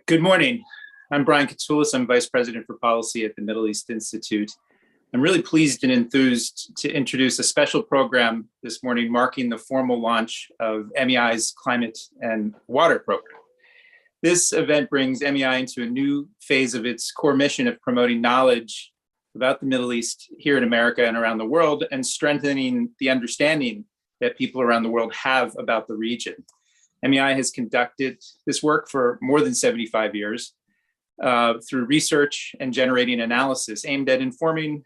Good morning. I'm Brian Katsoulis. I'm Vice President for Policy at the Middle East Institute. I'm really pleased and enthused to introduce a special program this morning marking the formal launch of MEI's Climate and Water Program. This event brings MEI into a new phase of its core mission of promoting knowledge about the Middle East here in America and around the world, and strengthening the understanding that people around the world have about the region. MEI has conducted this work for more than 75 years through research and generating analysis aimed at informing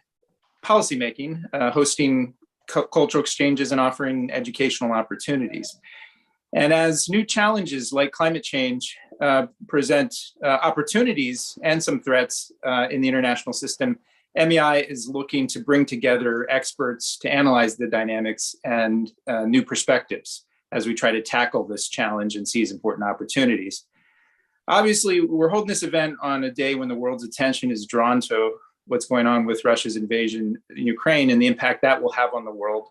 policymaking, hosting cultural exchanges, and offering educational opportunities. And as new challenges like climate change present opportunities and some threats in the international system, MEI is looking to bring together experts to analyze the dynamics and new perspectives as we try to tackle this challenge and seize important opportunities. Obviously, we're holding this event on a day when the world's attention is drawn to what's going on with Russia's invasion in Ukraine and the impact that will have on the world.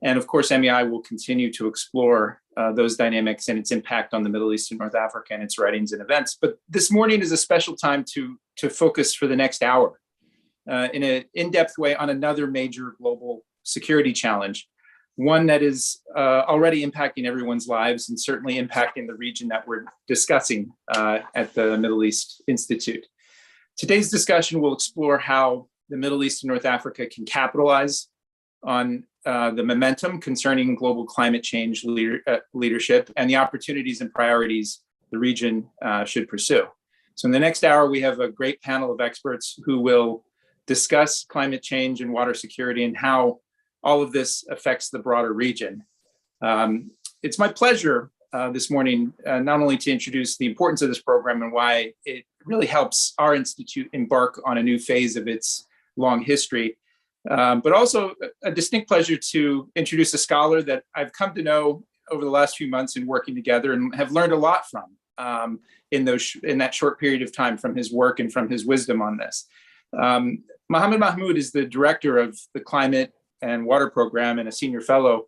And of course, MEI will continue to explore those dynamics and its impact on the Middle East and North Africa and its writings and events. But this morning is a special time to focus for the next hour in an in-depth way on another major global security challenge, one that is already impacting everyone's lives and certainly impacting the region that we're discussing at the Middle East Institute. Today's discussion will explore how the Middle East and North Africa can capitalize on the momentum concerning global climate change leadership and the opportunities and priorities the region should pursue. So in the next hour, we have a great panel of experts who will discuss climate change and water security and how all of this affects the broader region. It's my pleasure this morning not only to introduce the importance of this program and why it really helps our institute embark on a new phase of its long history, but also a distinct pleasure to introduce a scholar that I've come to know over the last few months in working together and have learned a lot from in that short period of time, from his work and from his wisdom on this. Mohammed Mahmoud is the director of the Climate and Water Program and a senior fellow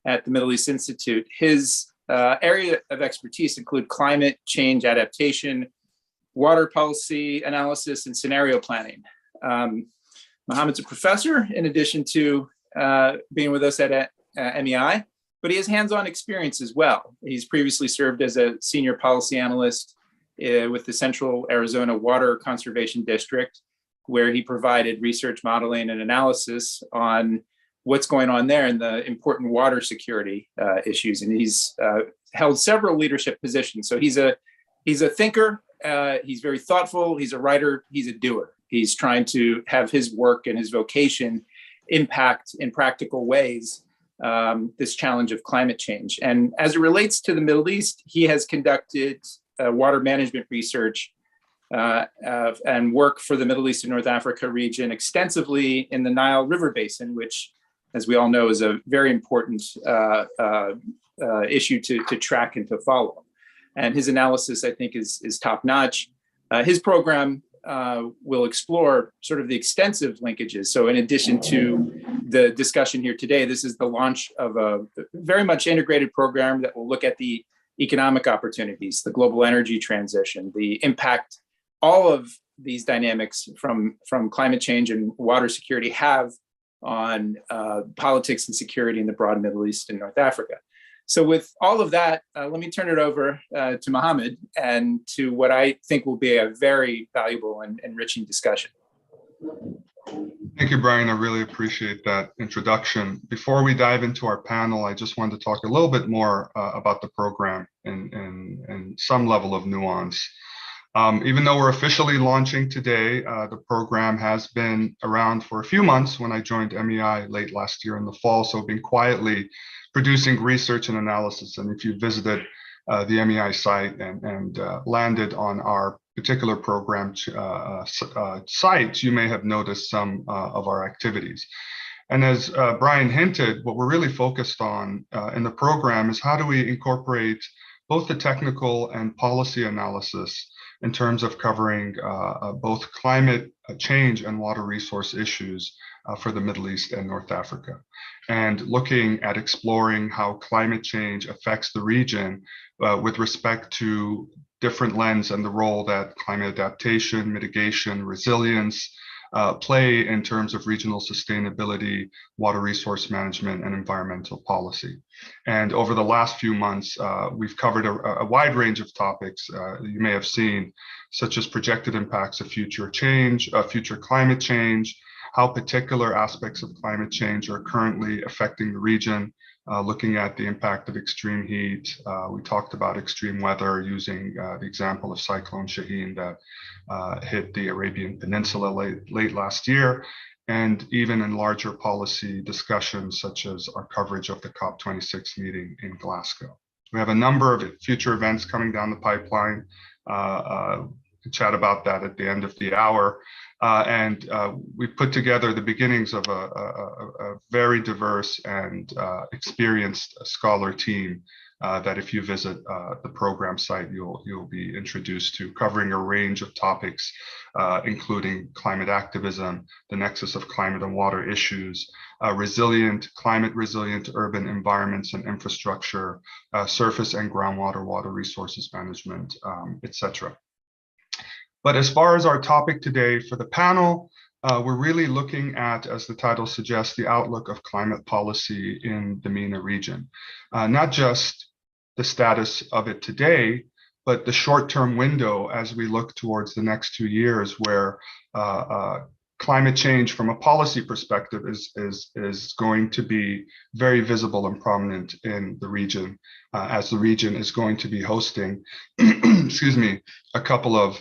at the Middle East Institute. His area of expertise include climate change adaptation, water policy analysis, and scenario planning. Mohammed's a professor in addition to being with us at MEI, but he has hands-on experience as well. He's previously served as a senior policy analyst with the Central Arizona Water Conservation District, where he provided research, modeling, and analysis on what's going on there and the important water security issues. And he's held several leadership positions. So he's a thinker, he's very thoughtful, he's a writer, he's a doer. He's trying to have his work and his vocation impact in practical ways this challenge of climate change. And as it relates to the Middle East, he has conducted water management research and work for the Middle East and North Africa region extensively in the Nile River Basin, which, as we all know, is a very important issue to track and to follow. And his analysis, I think, is top-notch. His program will explore sort of the extensive linkages. So in addition to the discussion here today, this is the launch of a very much integrated program that will look at the economic opportunities, the global energy transition, the impact all of these dynamics from climate change and water security have on politics and security in the broad Middle East and North Africa. So with all of that, let me turn it over to Mohammed and to what I think will be a very valuable and enriching discussion. Thank you, Brian. I really appreciate that introduction. Before we dive into our panel, I just wanted to talk a little bit more about the program in some level of nuance. Even though we're officially launching today, the program has been around for a few months when I joined MEI late last year in the fall, so been quietly producing research and analysis. And if you visited the MEI site and landed on our particular program site, you may have noticed some of our activities. And as Brian hinted, what we're really focused on in the program is how do we incorporate both the technical and policy analysis in terms of covering both climate change and water resource issues for the Middle East and North Africa, and looking at exploring how climate change affects the region with respect to different lens and the role that climate adaptation, mitigation, resilience play in terms of regional sustainability, water resource management, and environmental policy. And over the last few months, we've covered a wide range of topics you may have seen, such as projected impacts of future climate change, how particular aspects of climate change are currently affecting the region, looking at the impact of extreme heat. We talked about extreme weather using the example of Cyclone Shaheen that hit the Arabian Peninsula late last year, and even in larger policy discussions such as our coverage of the COP26 meeting in Glasgow. We have a number of future events coming down the pipeline. Chat about that at the end of the hour. We put together the beginnings of a very diverse and experienced scholar team that if you visit the program site, you'll be introduced to, covering a range of topics, including climate activism, the nexus of climate and water issues, climate resilient urban environments and infrastructure, surface and groundwater water resources management, etc. But as far as our topic today for the panel, we're really looking at, as the title suggests, the outlook of climate policy in the MENA region. Not just the status of it today, but the short-term window as we look towards the next 2 years, where climate change from a policy perspective is going to be very visible and prominent in the region, as the region is going to be hosting, excuse me, a couple of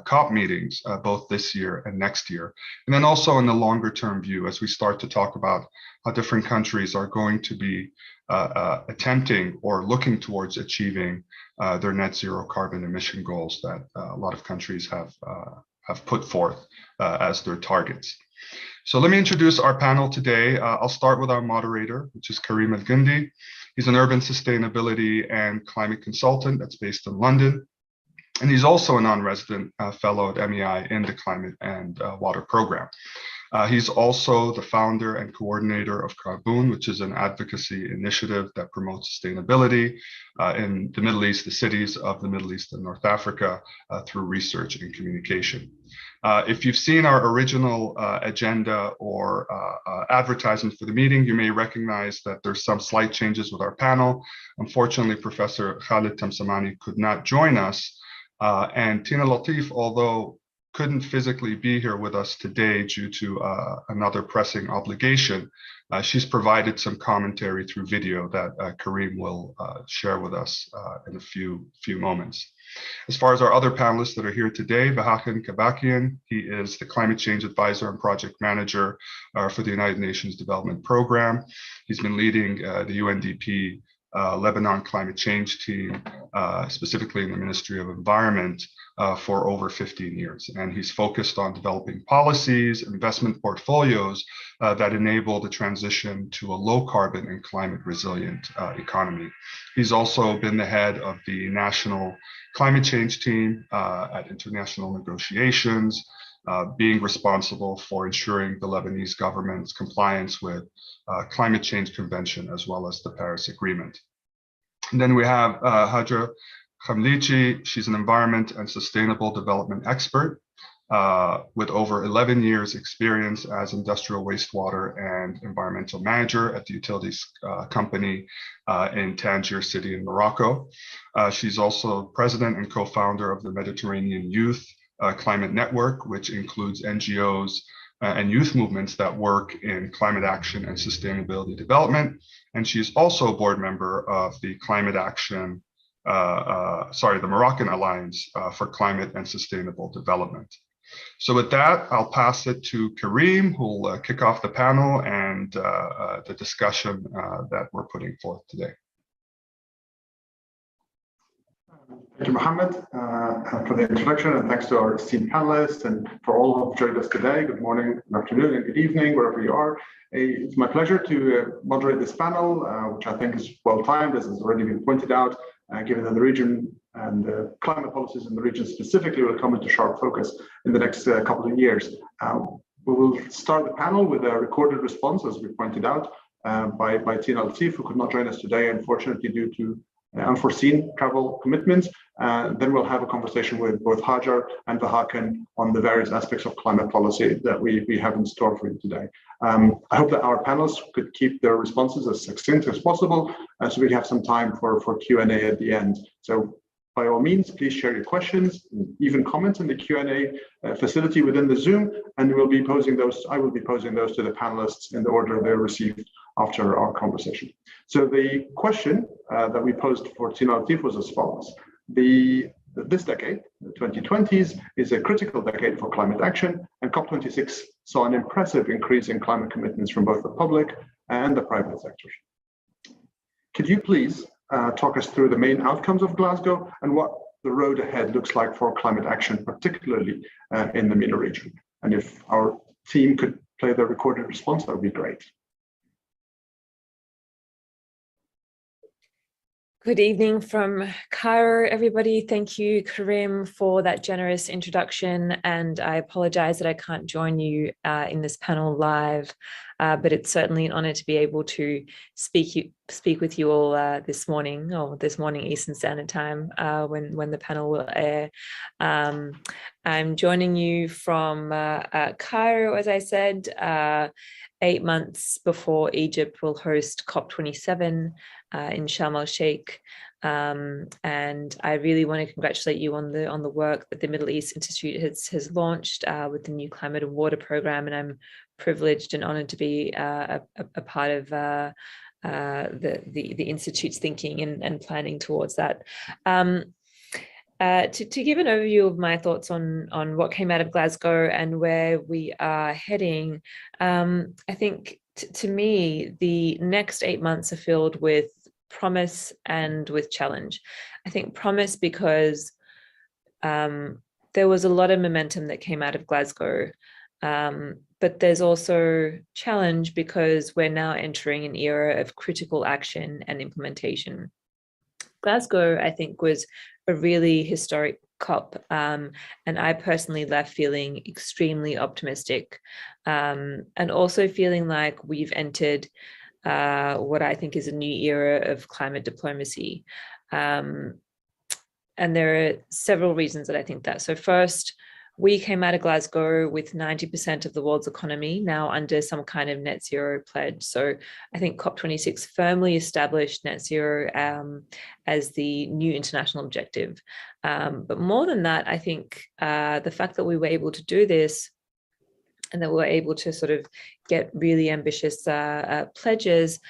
COP meetings, both this year and next year. And then also in the longer term view, as we start to talk about how different countries are going to be attempting or looking towards achieving their net zero carbon emission goals that a lot of countries have put forth as their targets. So let me introduce our panel today. I'll start with our moderator, which is Karim El-Gundi. He's an urban sustainability and climate consultant that's based in London. And he's also a non-resident fellow at MEI in the Climate and Water Program. He's also the founder and coordinator of Carbon, which is an advocacy initiative that promotes sustainability in the Middle East, the cities of the Middle East and North Africa, through research and communication. If you've seen our original agenda or advertisement for the meeting, you may recognize that there's some slight changes with our panel. Unfortunately, Professor Khalid Tamsamani could not join us. And Tina Latif, although couldn't physically be here with us today due to another pressing obligation, she's provided some commentary through video that Karim will share with us in a few moments. As far as our other panelists that are here today, Vahakan Kabakian, he is the Climate Change Advisor and Project Manager for the United Nations Development Program. He's been leading the UNDP Lebanon climate change team, specifically in the Ministry of Environment, for over 15 years. And he's focused on developing policies, investment portfolios that enable the transition to a low carbon and climate resilient economy. He's also been the head of the National Climate Change Team at international negotiations, being responsible for ensuring the Lebanese government's compliance with Climate Change Convention as well as the Paris Agreement. And then we have Hadra Khamlichi. She's an environment and sustainable development expert with over 11 years experience as industrial wastewater and environmental manager at the utilities company in Tangier City in Morocco. She's also president and co-founder of the Mediterranean Youth Climate Network, which includes NGOs and youth movements that work in climate action and sustainability development. And she's also a board member of the the Moroccan Alliance for Climate and Sustainable Development. So with that, I'll pass it to Karim, who'll kick off the panel and the discussion that we're putting forth today. Thank you, Mohammed, for the introduction, and thanks to our esteemed panelists and for all who have joined us today. Good morning, good afternoon, and good evening, wherever you are. It's my pleasure to moderate this panel, which I think is well-timed, as has already been pointed out, given that the region and climate policies in the region specifically will come into sharp focus in the next couple of years. We will start the panel with a recorded response, as we pointed out, by Tina Latif, who could not join us today, unfortunately, due to unforeseen travel commitments. Then we'll have a conversation with both Hajar and Vahakan on the various aspects of climate policy that we have in store for you today. I hope that our panelists could keep their responses as succinct as possible, so we have some time for Q&A at the end. So by all means, please share your questions, even comments in the Q&A facility within the Zoom, and we'll be posing those. I will be posing those to the panelists in the order they're received after our conversation. So the question that we posed for Tina Latif was as follows. This decade, the 2020s, is a critical decade for climate action, and COP26 saw an impressive increase in climate commitments from both the public and the private sectors. Could you please talk us through the main outcomes of Glasgow and what the road ahead looks like for climate action, particularly in the MENA region? And if our team could play the recorded response, that would be great. Good evening from Cairo, everybody. Thank you, Karim, for that generous introduction. And I apologize that I can't join you in this panel live, but it's certainly an honor to be able to speak with you all this morning Eastern Standard Time when the panel will air. I'm joining you from Cairo, as I said, 8 months before Egypt will host COP27 in Sharm el-Sheikh, and I really want to congratulate you on the work that the Middle East Institute has launched with the new Climate and Water Program, and I'm privileged and honored to be a part of the Institute's thinking and planning towards that. To give an overview of my thoughts on what came out of Glasgow and where we are heading, I think to me, the next 8 months are filled with promise and with challenge. I think promise because there was a lot of momentum that came out of Glasgow, but there's also challenge because we're now entering an era of critical action and implementation. Glasgow, I think, was a really historic COP, and I personally left feeling extremely optimistic, and also feeling like we've entered what I think is a new era of climate diplomacy. And there are several reasons that I think that. So first, we came out of Glasgow with 90% of the world's economy now under some kind of net zero pledge. So I think COP26 firmly established net zero as the new international objective. But more than that, I think the fact that we were able to do this and that we were able to sort of get really ambitious pledges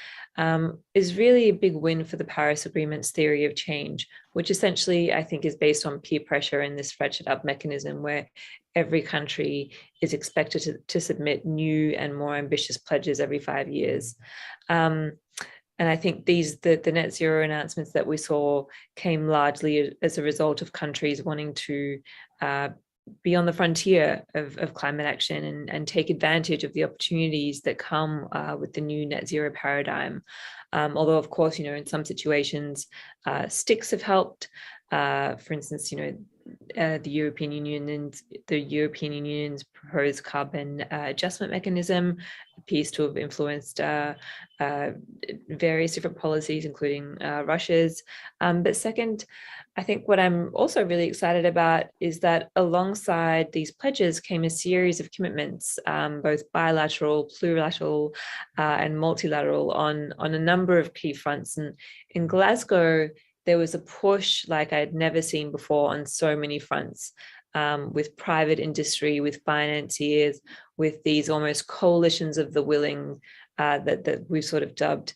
is really a big win for the Paris Agreement's theory of change, which essentially I think is based on peer pressure and this ratchet up mechanism where every country is expected to submit new and more ambitious pledges every 5 years. And I think the net zero announcements that we saw came largely as a result of countries wanting to be on the frontier of climate action and take advantage of the opportunities that come with the new net zero paradigm. Although, of course, in some situations, sticks have helped. For instance, the European Union's proposed carbon adjustment mechanism appears to have influenced various different policies, including Russia's. But second, I think what I'm also really excited about is that alongside these pledges came a series of commitments, both bilateral, plurilateral, and multilateral on a number of key fronts. And in Glasgow, there was a push like I'd never seen before on so many fronts, with private industry, with financiers, with these almost coalitions of the willing that we've sort of dubbed,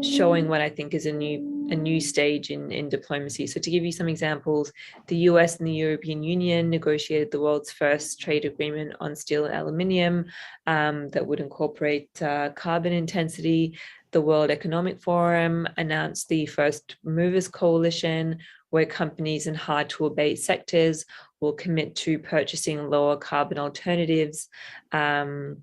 showing what I think is a new stage in diplomacy. So to give you some examples, the US and the European Union negotiated the world's first trade agreement on steel and aluminium that would incorporate carbon intensity. The World Economic Forum announced the First Movers Coalition, where companies in hard-to-abate sectors will commit to purchasing lower carbon alternatives, and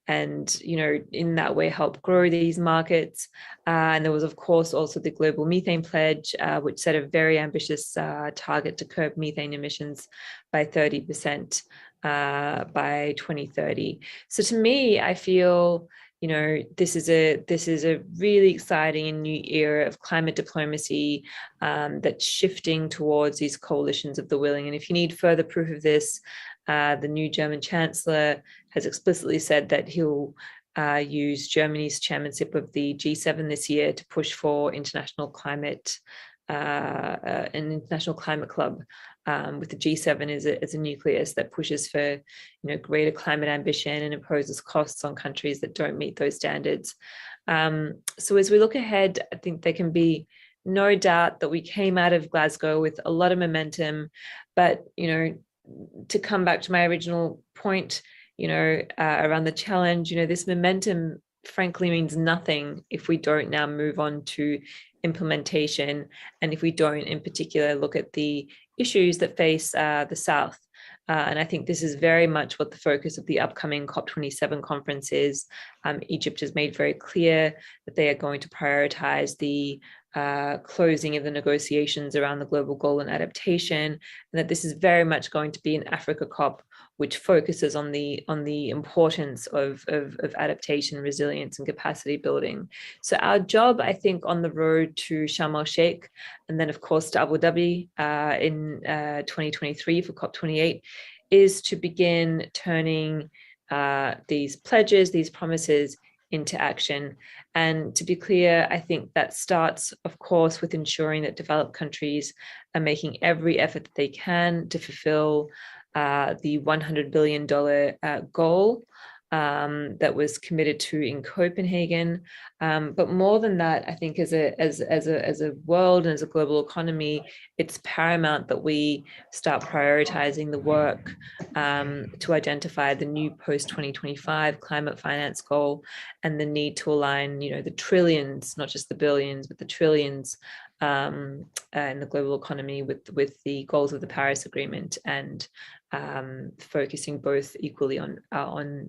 in that way help grow these markets. And there was, of course, also the Global Methane Pledge, which set a very ambitious target to curb methane emissions by 30% by 2030. So to me, I feel this is a really exciting and new era of climate diplomacy that's shifting towards these coalitions of the willing. And if you need further proof of this, the new German Chancellor has explicitly said that he'll use Germany's chairmanship of the G7 this year to push for an international climate club, with the G7 as a nucleus that pushes for greater climate ambition and imposes costs on countries that don't meet those standards. So as we look ahead, I think there can be no doubt that we came out of Glasgow with a lot of momentum, but to come back to my original point, around the challenge, this momentum frankly means nothing if we don't now move on to implementation, and if we don't in particular look at the issues that face the South. And I think this is very much what the focus of the upcoming COP27 conference is. Egypt has made very clear that they are going to prioritize the closing of the negotiations around the global goal and adaptation, and that this is very much going to be an Africa COP, which focuses on the importance of adaptation, resilience, and capacity building. So our job, I think, on the road to Sharm el-Sheikh, and then of course to Abu Dhabi in 2023 for COP28, is to begin turning these pledges, these promises, into action. And to be clear, I think that starts, of course, with ensuring that developed countries are making every effort that they can to fulfill the $100 billion goal that was committed to in Copenhagen. But more than that, I think as a world and as a global economy, it's paramount that we start prioritizing the work to identify the new post-2025 climate finance goal and the need to align, the trillions, not just the billions, but the trillions in the global economy with the goals of the Paris Agreement, and focusing both equally on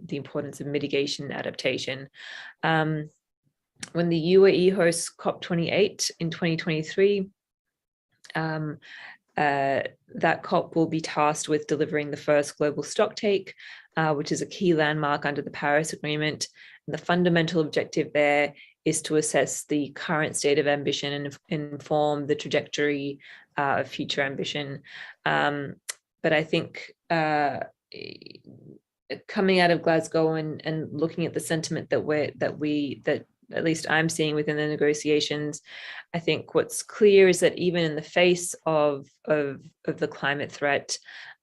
the importance of mitigation and adaptation. When the UAE hosts COP28 in 2023, that COP will be tasked with delivering the first global stocktake, which is a key landmark under the Paris Agreement. And the fundamental objective there is to assess the current state of ambition and inform the trajectory of future ambition. But I think coming out of Glasgow and looking at the sentiment that at least I'm seeing within the negotiations, I think what's clear is that even in the face of the climate threat,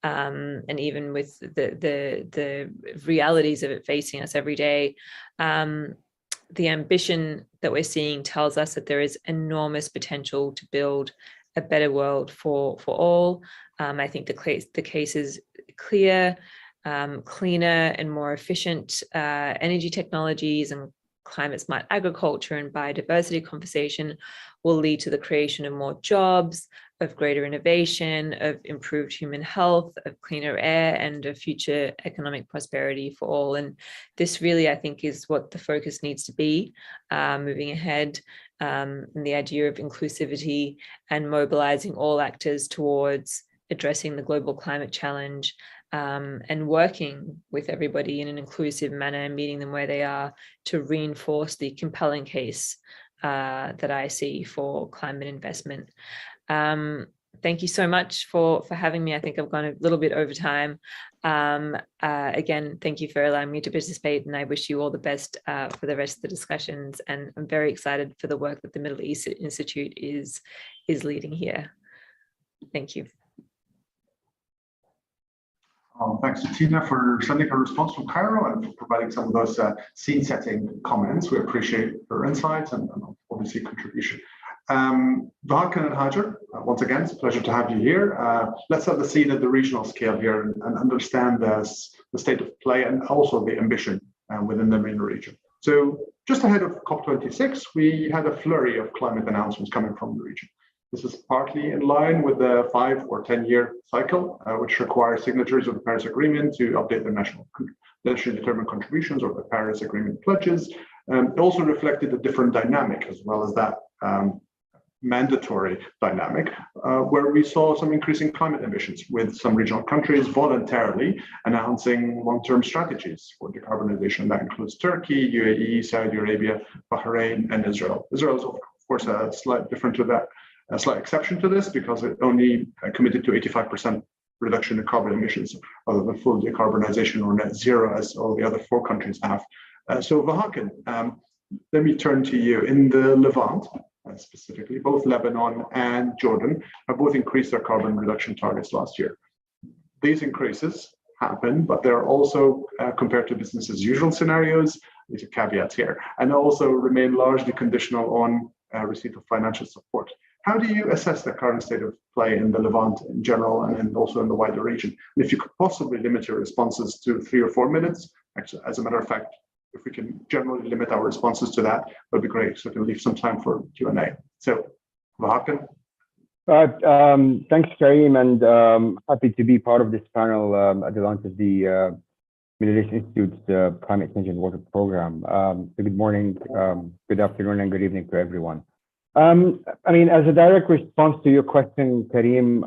and even with the realities of it facing us every day, the ambition that we're seeing tells us that there is enormous potential to build a better world for all. I think the case is clear. Cleaner and more efficient energy technologies and climate smart agriculture and biodiversity conversation will lead to the creation of more jobs, of greater innovation, of improved human health, of cleaner air, and of future economic prosperity for all. And this really, I think, is what the focus needs to be moving ahead. And the idea of inclusivity and mobilizing all actors towards addressing the global climate challenge, and working with everybody in an inclusive manner, meeting them where they are, to reinforce the compelling case that I see for climate investment. Thank you so much for having me. I think I've gone a little bit over time. Again, thank you for allowing me to participate, and I wish you all the best for the rest of the discussions. And I'm very excited for the work that the Middle East Institute is leading here. Thank you. Thanks to Tina for sending her response from Cairo and for providing some of those scene-setting comments. We appreciate her insights and obviously contribution. Vahakan and Hajar, once again, it's a pleasure to have you here. Let's set the scene at the regional scale here and understand the state of play and also the ambition within the MENA region. So just ahead of COP26, we had a flurry of climate announcements coming from the region. This is partly in line with the 5 or 10-year cycle, which requires signatories of the Paris Agreement to update their nationally determined contributions or the Paris Agreement pledges. It also reflected a different dynamic as well as that mandatory dynamic, where we saw some increasing climate emissions, with some regional countries voluntarily announcing long-term strategies for decarbonization. That includes Turkey, UAE, Saudi Arabia, Bahrain, and Israel. Israel is, of course, a slight exception to this, because it only committed to 85% reduction in carbon emissions, rather than full decarbonization or net zero, as all the other 4 countries have. So Vahakan, let me turn to you. In the Levant, specifically, both Lebanon and Jordan have both increased their carbon reduction targets last year. These increases happen, but they're also compared to business as usual scenarios. These are caveats here, and also remain largely conditional on receipt of financial support. How do you assess the current state of play in the Levant in general, and then also in the wider region? And if you could possibly limit your responses to 3 or 4 minutes, actually, as a matter of fact, if we can generally limit our responses to that, that'd be great. So we can leave some time for Q&A. So, Vahakan. Thanks, Karim, and happy to be part of this panel at the launch of the Mitigation Institute's Climate Change and Water Program. So good morning, good afternoon, and good evening to everyone. I mean, as a direct response to your question, Karim,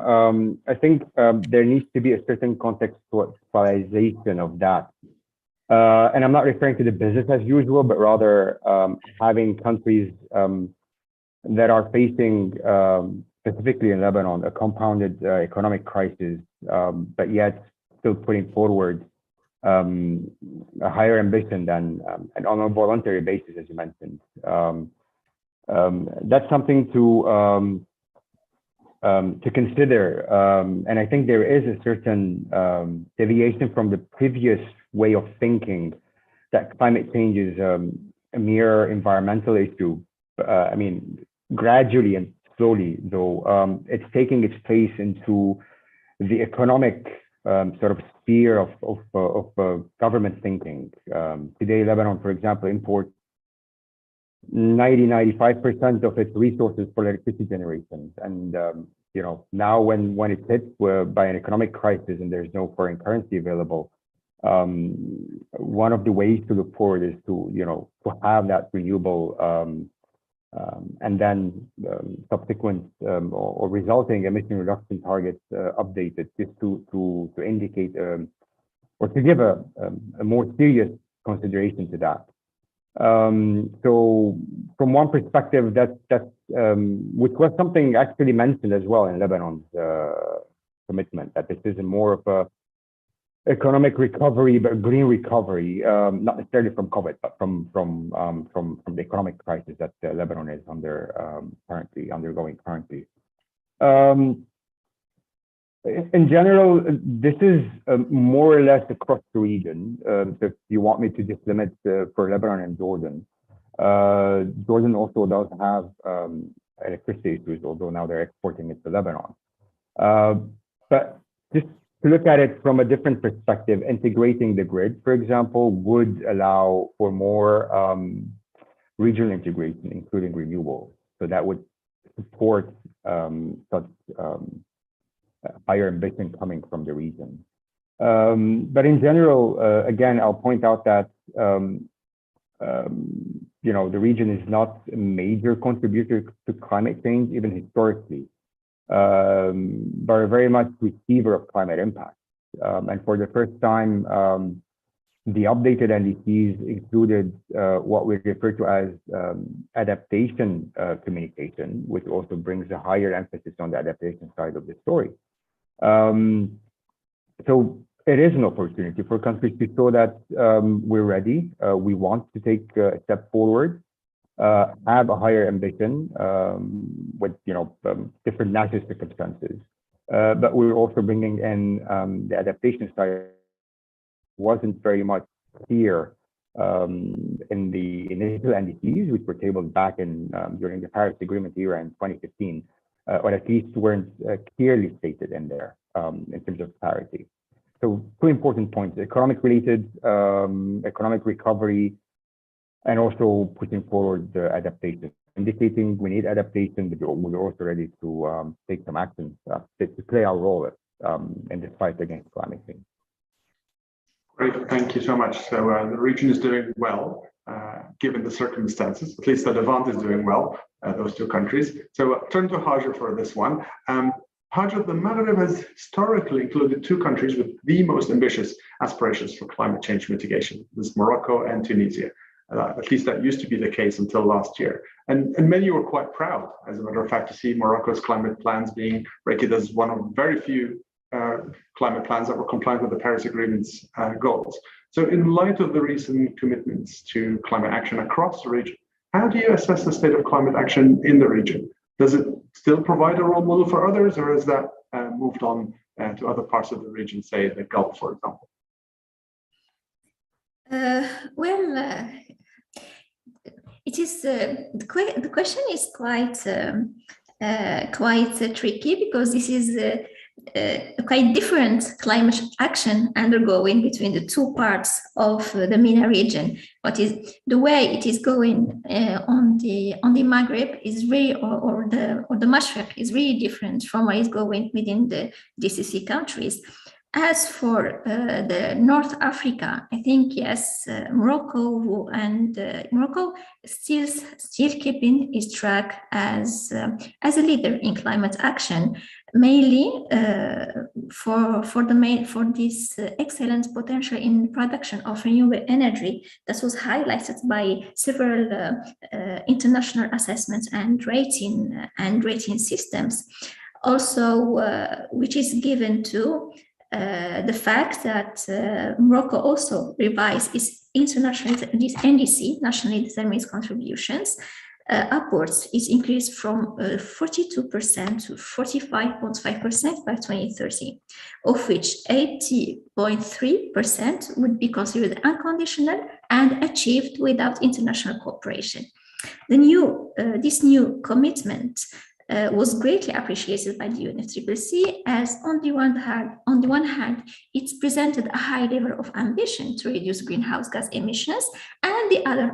I think there needs to be a certain contextualization of that. And I'm not referring to the business as usual, but rather having countries that are facing, specifically in Lebanon, a compounded economic crisis, but yet still putting forward a higher ambition than, and on a voluntary basis, as you mentioned. That's something to consider, and I think there is a certain deviation from the previous way of thinking that climate change is a mere environmental issue. I mean, gradually and slowly, though, it's taking its place into the economic sort of sphere of government thinking. Today, Lebanon, for example, imports 95% of its resources for electricity generation, and you know, now when it's hit by an economic crisis and there's no foreign currency available, one of the ways to look forward is to, you know, to have that renewable and then subsequent or resulting emission reduction targets updated, just to indicate or to give a more serious consideration to that. So from one perspective, that's which was something actually mentioned as well in Lebanon's commitment, that this is more of a economic recovery, but green recovery, not necessarily from COVID, but from the economic crisis that Lebanon is undergoing currently. In general, this is more or less across the region. If you want me to just limit for Lebanon and Jordan, Jordan also does have electricity issues, although now they're exporting it to Lebanon. But just to look at it from a different perspective, integrating the grid, for example, would allow for more regional integration, including renewables. So that would support such higher ambition coming from the region. But in general, again, I'll point out that you know, the region is not a major contributor to climate change, even historically, but are very much receiver of climate impact. And for the first time, the updated NDCs included what we refer to as adaptation communication, which also brings a higher emphasis on the adaptation side of the story. So it is an opportunity for countries to show that we're ready. We want to take a step forward, have a higher ambition with, you know, different natural circumstances. But we're also bringing in the adaptation side. Wasn't very much clear in the initial NDCs, which were tabled back in during the Paris Agreement era in 2015, or at least weren't clearly stated in there in terms of clarity. So 2 important points: economic related, economic recovery, and also pushing forward the adaptation, indicating we need adaptation, but we're also ready to take some action to play our role in this fight against climate change. Great, thank you so much. So the region is doing well. given the circumstances. At least the Levant is doing well, those two countries. So turn to Hajar for this one. Hajar, the Maghreb has historically included two countries with the most ambitious aspirations for climate change mitigation. This is Morocco and Tunisia. At least that used to be the case until last year. And many were quite proud, as a matter of fact, to see Morocco's climate plans being rated as one of very few climate plans that were compliant with the Paris Agreement's goals. So in light of the recent commitments to climate action across the region, how do you assess the state of climate action in the region? Does it still provide a role model for others, or has that moved on to other parts of the region, say the Gulf, for example? It is the question is quite tricky, because this is a quite different climate action undergoing between the two parts of the MENA region. What is the way it is going on the Maghreb is really, or the Mashrek is really different from what is going within the GCC countries. As for the North Africa, I think yes, Morocco still keeping its track as a leader in climate action, mainly for this excellent potential in production of renewable energy that was highlighted by several international assessments and rating systems. Also, which is given to the fact that Morocco also revised its this NDC, nationally determined contributions, upwards. It's increased from 42% to 45.5% by 2030, of which 80.3% would be considered unconditional and achieved without international cooperation. This new commitment was greatly appreciated by the UNFCCC, as on the one hand, it's presented a high level of ambition to reduce greenhouse gas emissions, and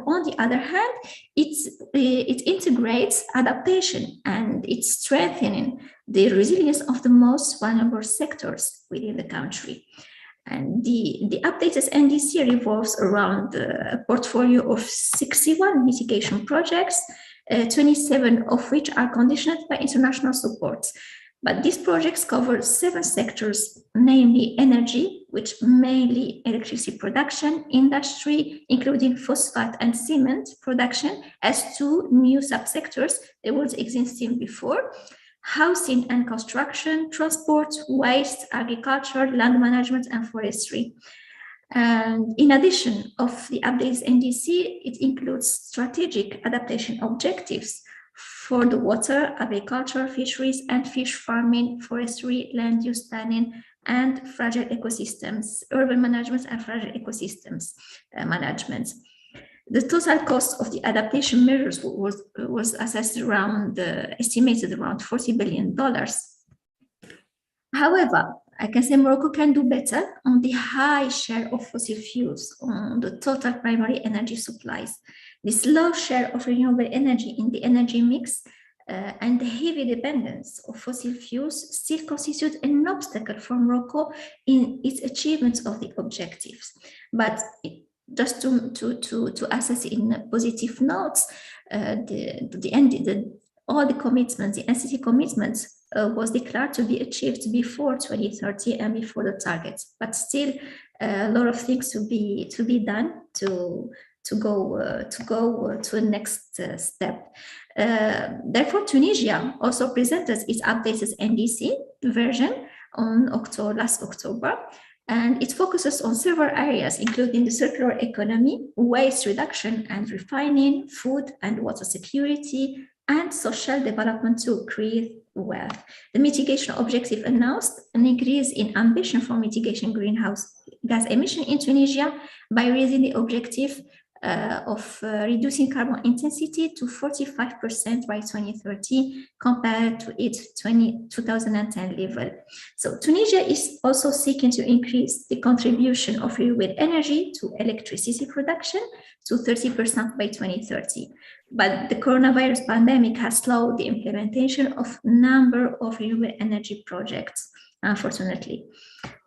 on the other hand, it integrates adaptation and it's strengthening the resilience of the most vulnerable sectors within the country. And the updated NDC revolves around a portfolio of 61 mitigation projects, 27 of which are conditioned by international support. But these projects cover 7 sectors, namely energy, which mainly electricity production, industry, including phosphate and cement production, as 2 new subsectors that was existing before, housing and construction, transport, waste, agriculture, land management, and forestry. And in addition of the updates NDC, it includes strategic adaptation objectives for the water, agriculture, fisheries, and fish farming, forestry, land use planning, and fragile ecosystems, urban management, and fragile ecosystems management. The total cost of the adaptation measures was assessed estimated around $40 billion. However, I can say Morocco can do better on the high share of fossil fuels on the total primary energy supplies. This low share of renewable energy in the energy mix and the heavy dependence of fossil fuels still constitute an obstacle for Morocco in its achievement of the objectives. But just to assess in positive notes, all the commitments, the NCT commitments, was declared to be achieved before 2030 and before the targets, but still a lot of things to be done to go to the next step. Therefore, Tunisia also presented its updated NDC version on last October, and it focuses on several areas, including the circular economy, waste reduction and refining, food and water security, and social development to create wealth. The mitigation objective announced an increase in ambition for mitigation greenhouse gas emission in Tunisia by raising the objective of reducing carbon intensity to 45% by 2030 compared to its 2010 level. So Tunisia is also seeking to increase the contribution of renewable energy to electricity production to 30% by 2030. But the coronavirus pandemic has slowed the implementation of a number of renewable energy projects, unfortunately.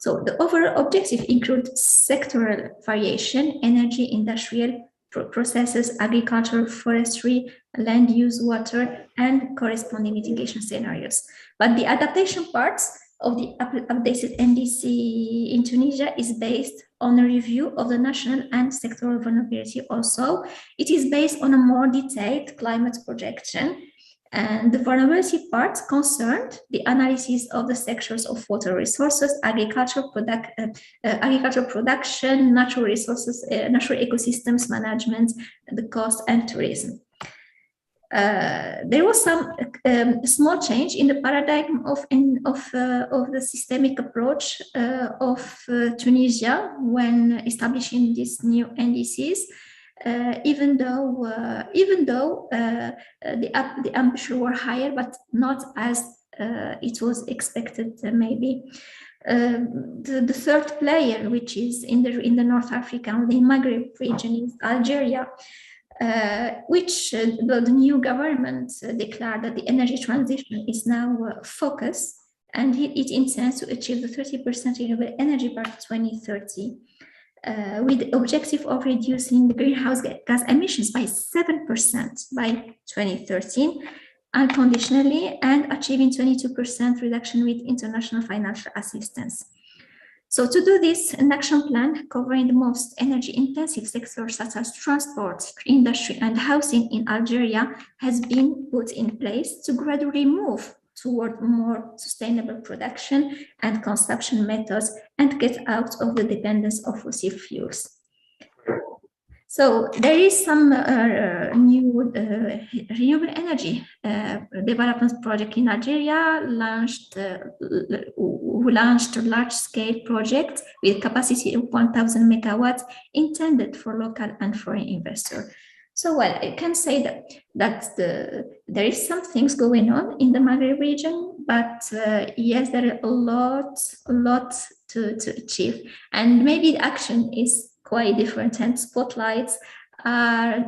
So the overall objective includes sectoral variation, energy, industrial, processes, agriculture, forestry, land use, water, and corresponding mitigation scenarios. But the adaptation parts of the updated NDC in Tunisia is based on a review of the national and sectoral vulnerability. Also, it is based on a more detailed climate projection, and the vulnerability part concerned the analysis of the sectors of water resources, agricultural production, natural resources, natural ecosystems management, the cost, and tourism. There was some small change in the paradigm of the systemic approach of Tunisia when establishing these new NDCs. Even though the ambition were higher, but not as it was expected, maybe. The third player, which is in the North Africa, the Maghreb region, is Algeria, which the new government declared that the energy transition is now focused, and it intends to achieve the 30% renewable energy by 2030. With the objective of reducing the greenhouse gas emissions by 7% by 2013, unconditionally, and achieving 22% reduction with international financial assistance. So to do this, an action plan covering the most energy-intensive sectors such as transport, industry, and housing in Algeria has been put in place to gradually move toward more sustainable production and consumption methods and get out of the dependence of fossil fuels. So there is some new renewable energy development project in Algeria who launched a large-scale project with capacity of 1,000 megawatts intended for local and foreign investors. So, well, I can say that there is some things going on in the Maghreb region, but yes, there are a lot to achieve, and maybe the action is quite different, and spotlights are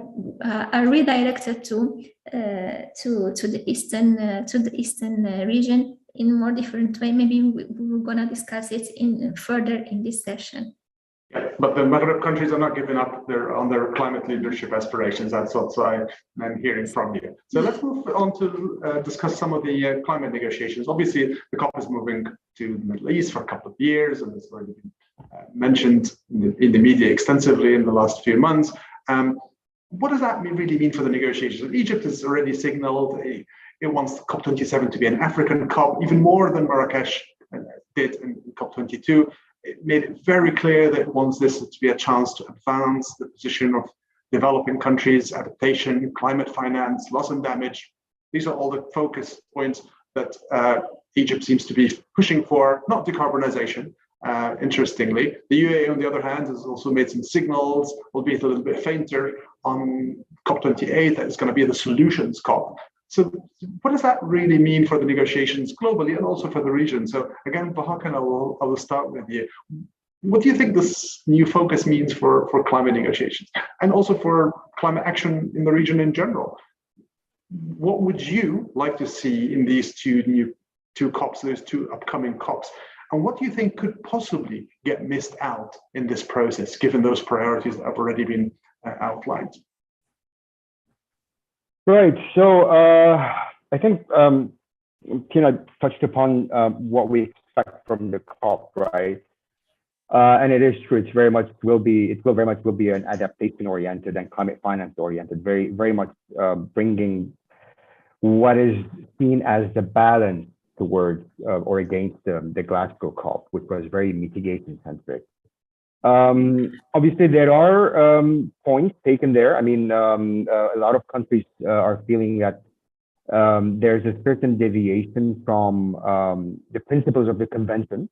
redirected to the eastern region in a more different way. Maybe we're gonna discuss it further in this session. Yeah, but the Maghreb countries are not giving up on their climate leadership aspirations. That's what I'm hearing from you. So let's move on to discuss some of the climate negotiations. Obviously, the COP is moving to the Middle East for a couple of years, and it's already been mentioned in the media extensively in the last few months. What does that really mean for the negotiations? Egypt has already signaled it wants COP27 to be an African COP, even more than Marrakesh did in COP22. It made it very clear that it wants this to be a chance to advance the position of developing countries, adaptation, climate finance, loss and damage. These are all the focus points that Egypt seems to be pushing for, not decarbonization. Interestingly, the UAE, on the other hand, has also made some signals, albeit a little bit fainter, on COP28 that is going to be the solutions COP. So what does that really mean for the negotiations globally and also for the region? So again, Bahakan, I will start with you. What do you think this new focus means for climate negotiations and also for climate action in the region in general? What would you like to see in these two COPs, those two upcoming COPs? And what do you think could possibly get missed out in this process, given those priorities that have already been outlined? Right. So I think Tina touched upon what we expect from the COP, right? And it is true. It will very much will be an adaptation oriented and climate finance oriented. Very much bringing what is seen as the balance towards or against the Glasgow COP, which was very mitigation centric. Obviously, there are points taken there. I mean, a lot of countries are feeling that there's a certain deviation from the principles of the convention,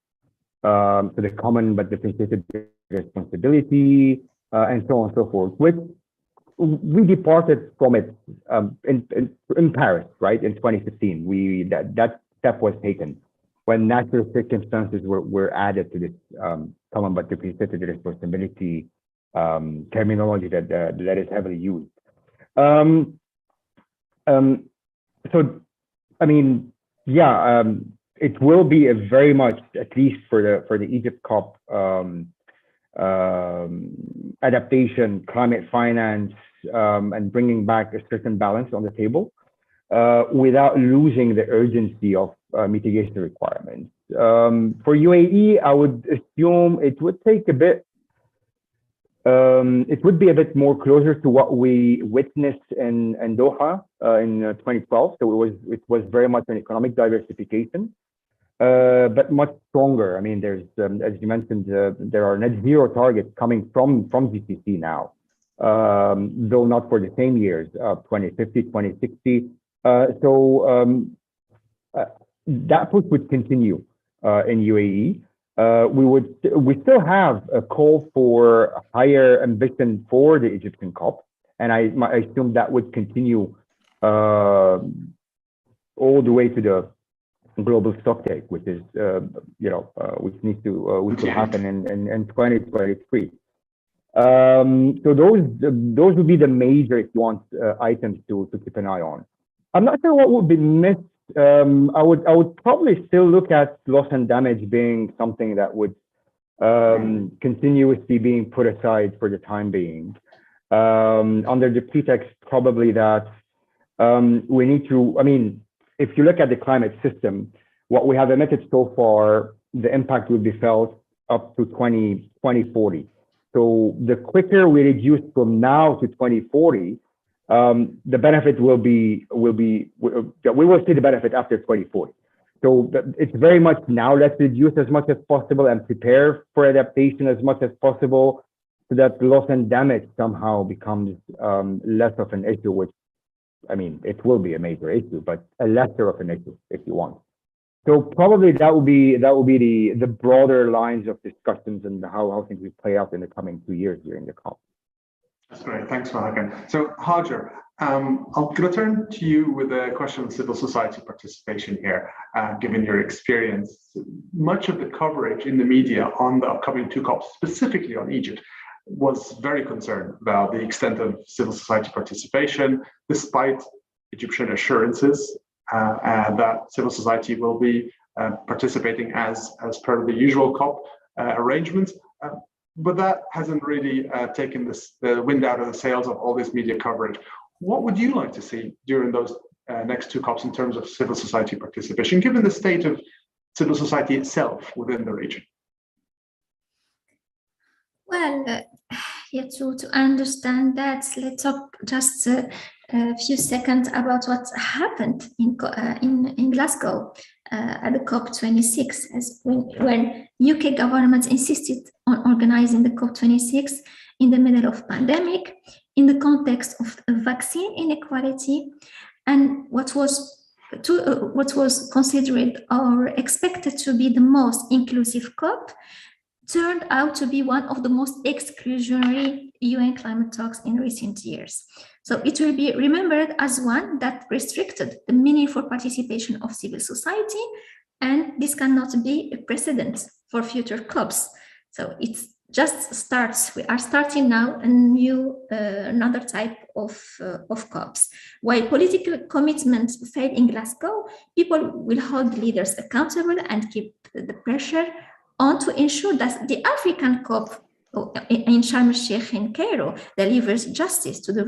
so the common but differentiated responsibility, and so on and so forth, which we departed from it in Paris, right, in 2015. That step was taken when natural circumstances were added to this common but differentiated responsibility terminology that is heavily used. So, I mean, yeah, it will be a very much, at least for the Egypt COP, adaptation, climate finance, and bringing back a certain balance on the table without losing the urgency of mitigation requirements. For UAE, I would assume it would take a bit. It would be a bit more closer to what we witnessed in Doha in 2012. So it was very much an economic diversification, but much stronger. I mean, there's as you mentioned, there are net zero targets coming from GCC now, though not for the same years, 2050, 2060. That push would continue in UAE. We still have a call for higher ambition for the Egyptian COP, and I assume that would continue all the way to the global stocktake, which is which needs to happen in 2023. So those would be the major, if you want, items to keep an eye on. I'm not sure what would be missed. I would probably still look at loss and damage being something that would continuously being put aside for the time being, under the pretext probably that we need to. I mean, if you look at the climate system, what we have emitted so far, the impact will be felt up to 2040. So the quicker we reduce from now to 2040. The benefit we will see the benefit after 2040. So it's very much now, let's reduce as much as possible and prepare for adaptation as much as possible so that loss and damage somehow becomes less of an issue, which, I mean, it will be a major issue, but a lesser of an issue if you want. So probably that will be the broader lines of discussions and how things will play out in the coming 2 years during the COP. That's great. Thanks, Hakan. So, Hajar, I'm going to turn to you with a question of civil society participation here, given your experience. Much of the coverage in the media on the upcoming 2 COPs, specifically on Egypt, was very concerned about the extent of civil society participation, despite Egyptian assurances that civil society will be participating as per the usual COP arrangements. But that hasn't really taken the wind out of the sails of all this media coverage. What would you like to see during those next 2 COPs in terms of civil society participation, given the state of civil society itself within the region? Well, to understand that, let's talk just a few seconds about what happened in Glasgow at the COP26, as when UK government insisted on organizing the COP26 in the middle of pandemic, in the context of vaccine inequality, and what was considered or expected to be the most inclusive COP turned out to be one of the most exclusionary UN climate talks in recent years. So it will be remembered as one that restricted the meaningful participation of civil society, and this cannot be a precedent for future COPs. So it just starts. We are starting now another type of COPs. While political commitments failed in Glasgow, people will hold leaders accountable and keep the pressure on to ensure that the African COP in Sharm el-Sheikh in Cairo delivers justice to the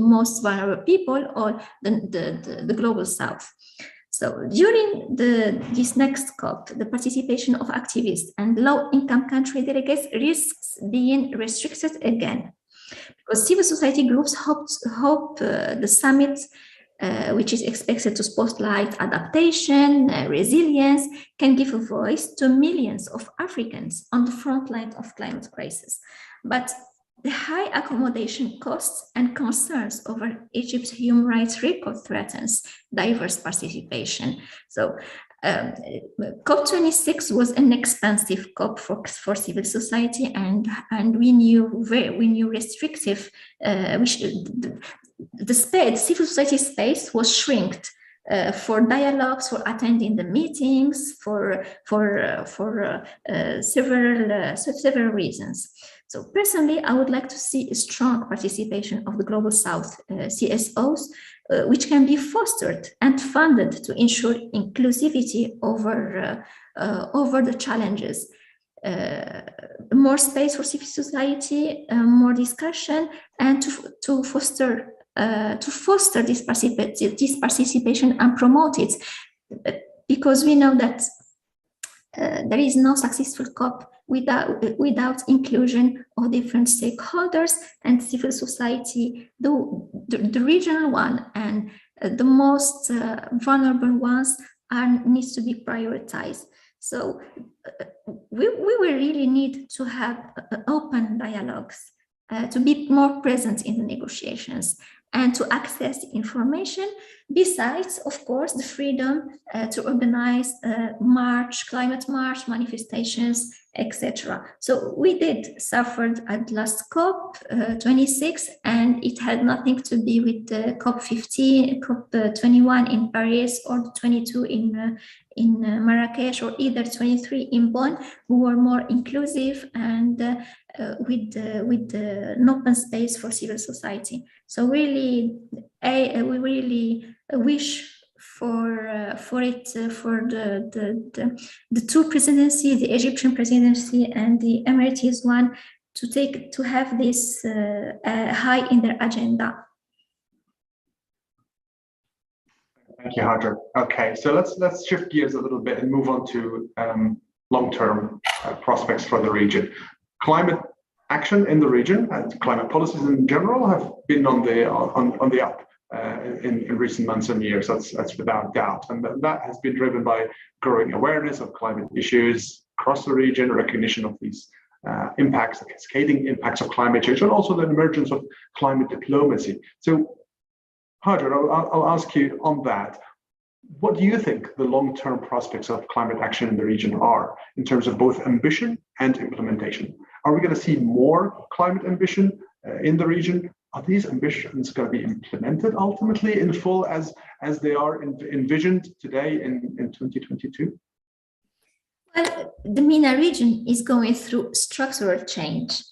most vulnerable people or the global south. So during this next COP, the participation of activists and low-income country delegates risks being restricted again, because civil society groups hope the summit, which is expected to spotlight adaptation, resilience, can give a voice to millions of Africans on the front line of climate crisis. But the high accommodation costs and concerns over Egypt's human rights record threatens diverse participation. So COP26 was an expensive COP for civil society, and we knew restrictive, the civil society space was shrinked for dialogues, for attending the meetings, for several reasons. So personally, I would like to see a strong participation of the Global South CSOs, which can be fostered and funded to ensure inclusivity over the challenges. more space for civil society, more discussion, and to foster this participation and promote it, because we know that there is no successful COP without inclusion of different stakeholders and civil society, the regional one and the most vulnerable ones needs to be prioritized. So we will really need to have open dialogues, to be more present in the negotiations and to access information, besides, of course, the freedom to organize climate march, manifestations, etc. So we did suffered at last COP26, and it had nothing to do with the COP15, COP21 in Paris, or 22 in Marrakesh, or either 23 in Bonn, who were more inclusive and with an open space for civil society. So really, we really wish for the two presidencies, the Egyptian presidency and the Emirates one, to have this high in their agenda. Thank you, Hajar. Okay, so let's shift gears a little bit and move on to long-term prospects for the region. Climate action in the region and climate policies in general have been on the up in recent months and years. That's without doubt, and that has been driven by growing awareness of climate issues across the region, recognition of these impacts, the cascading impacts of climate change, and also the emergence of climate diplomacy. So, Hajar, I'll ask you on that. What do you think the long-term prospects of climate action in the region are in terms of both ambition and implementation? Are we going to see more climate ambition in the region? Are these ambitions going to be implemented ultimately in full as they are envisioned today in 2022? Well, the MENA region is going through structural change.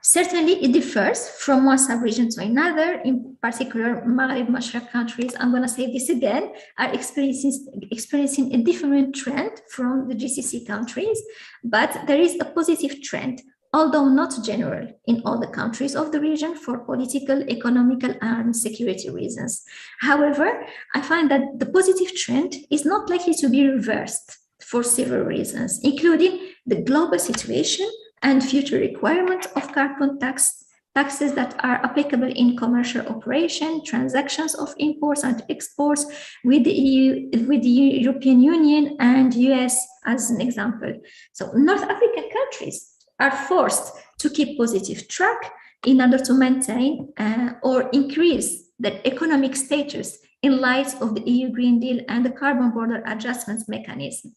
Certainly, it differs from one sub-region to another. In particular, Maghreb, Mashraq countries, I'm going to say this again, are experiencing a different trend from the GCC countries, but there is a positive trend, although not general in all the countries of the region for political, economical, and security reasons. However, I find that the positive trend is not likely to be reversed for several reasons, including the global situation and future requirement of carbon taxes that are applicable in commercial operation, transactions of imports and exports with the EU, with the European Union and US as an example. So North African countries are forced to keep positive track in order to maintain or increase their economic status in light of the EU Green Deal and the carbon border adjustments mechanism.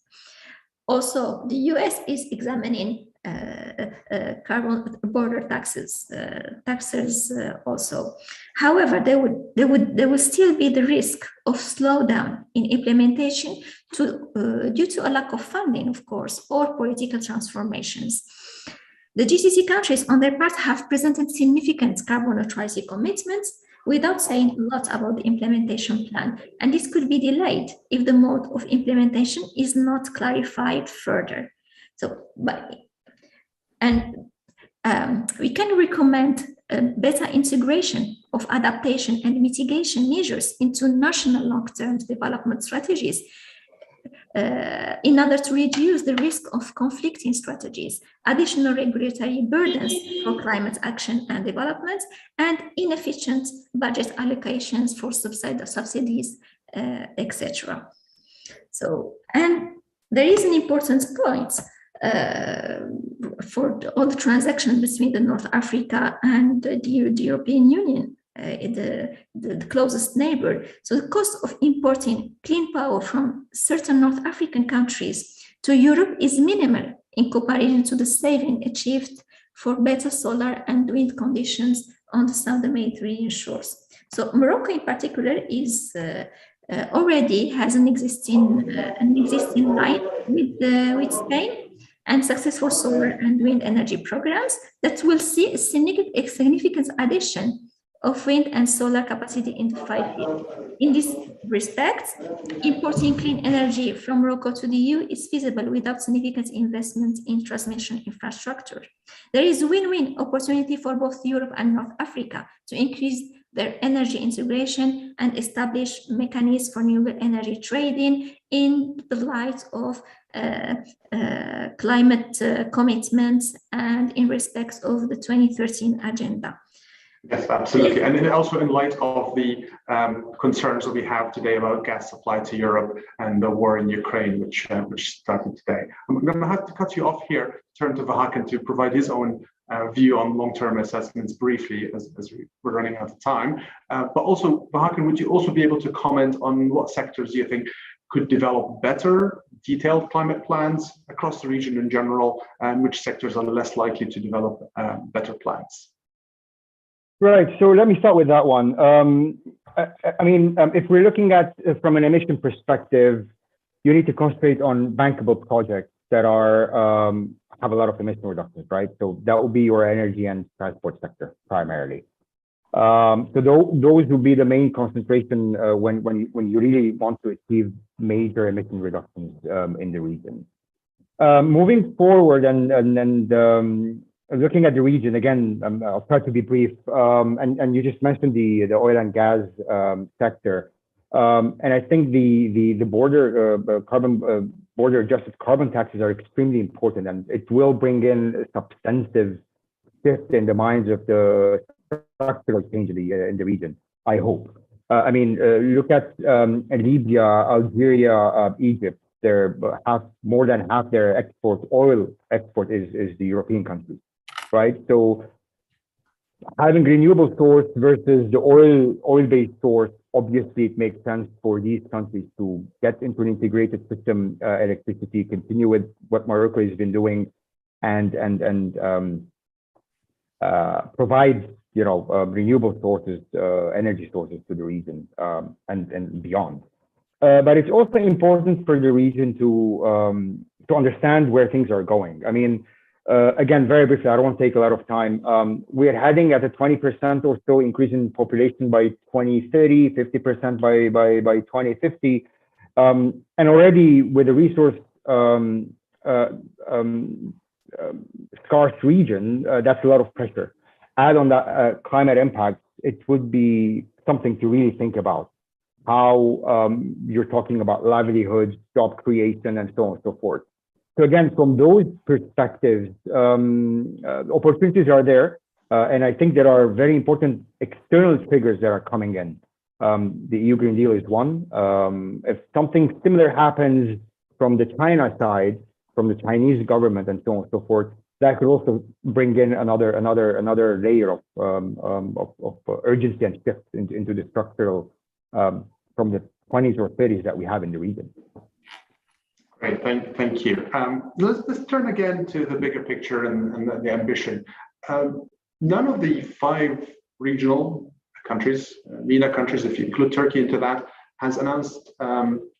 Also, the US is examining carbon border taxes also. However, there will still be the risk of slowdown in implementation due to a lack of funding, of course, or political transformations. The GCC countries, on their part, have presented significant carbon neutrality commitments without saying a lot about the implementation plan, and this could be delayed if the mode of implementation is not clarified further. So, we can recommend better integration of adaptation and mitigation measures into national long-term development strategies in order to reduce the risk of conflicting strategies, additional regulatory burdens for climate action and development, and inefficient budget allocations for subsidies, etc. So, and there is an important point for all the transactions between the North Africa and the European Union, the closest neighbor. So the cost of importing clean power from certain North African countries to Europe is minimal in comparison to the saving achieved for better solar and wind conditions on the southern Mediterranean shores. So Morocco in particular is already has an existing line with Spain and successful solar and wind energy programs that will see a significant addition of wind and solar capacity in the 5 years. In this respect, importing clean energy from Morocco to the EU is feasible without significant investment in transmission infrastructure. There is a win-win opportunity for both Europe and North Africa to increase their energy integration and establish mechanisms for renewable energy trading in the light of climate commitments and in respect of the 2013 agenda. Yes, absolutely. And also in light of the concerns that we have today about gas supply to Europe and the war in Ukraine, which started today. I'm going to have to cut you off here, turn to Vahakan to provide his own view on long-term assessments briefly, as we're running out of time. But also, Vahakan, would you also be able to comment on what sectors you think could develop better, detailed climate plans across the region in general, and which sectors are less likely to develop better plans? Right. So let me start with that one. If we're looking at from an emission perspective, you need to concentrate on bankable projects that are have a lot of emission reductions, right? So that will be your energy and transport sector primarily. So those will be the main concentration when you really want to achieve major emission reductions in the region. Moving forward and looking at the region again, I'll try to be brief. And you just mentioned the oil and gas sector, and I think the border adjusted carbon taxes are extremely important, and it will bring in a substantive shift in the minds of the structural change in the region, I hope. Look at Libya, Algeria, Egypt. More than half their oil export is the European countries, right? So having renewable source versus the oil-based source, obviously it makes sense for these countries to get into an integrated system, electricity, continue with what Morocco has been doing, and provide renewable sources, energy sources to the region and beyond. But it's also important for the region to understand where things are going. Again, very briefly, I don't want to take a lot of time. We're heading at a 20% or so increase in population by 2030, 50% by 2050. And already with a resource scarce region, that's a lot of pressure. Add on that climate impact, it would be something to really think about. How you're talking about livelihoods, job creation, and so on and so forth. So again, from those perspectives, opportunities are there, and I think there are very important external triggers that are coming in. The EU Green Deal is one. If something similar happens from the China side, from the Chinese government, and so on and so forth, that could also bring in another layer of urgency and shift into the structural from the 20s or 30s that we have in the region. Great, thank you. Let's turn again to the bigger picture and the ambition. None of the 5 regional countries, MENA countries, if you include Turkey into that, has announced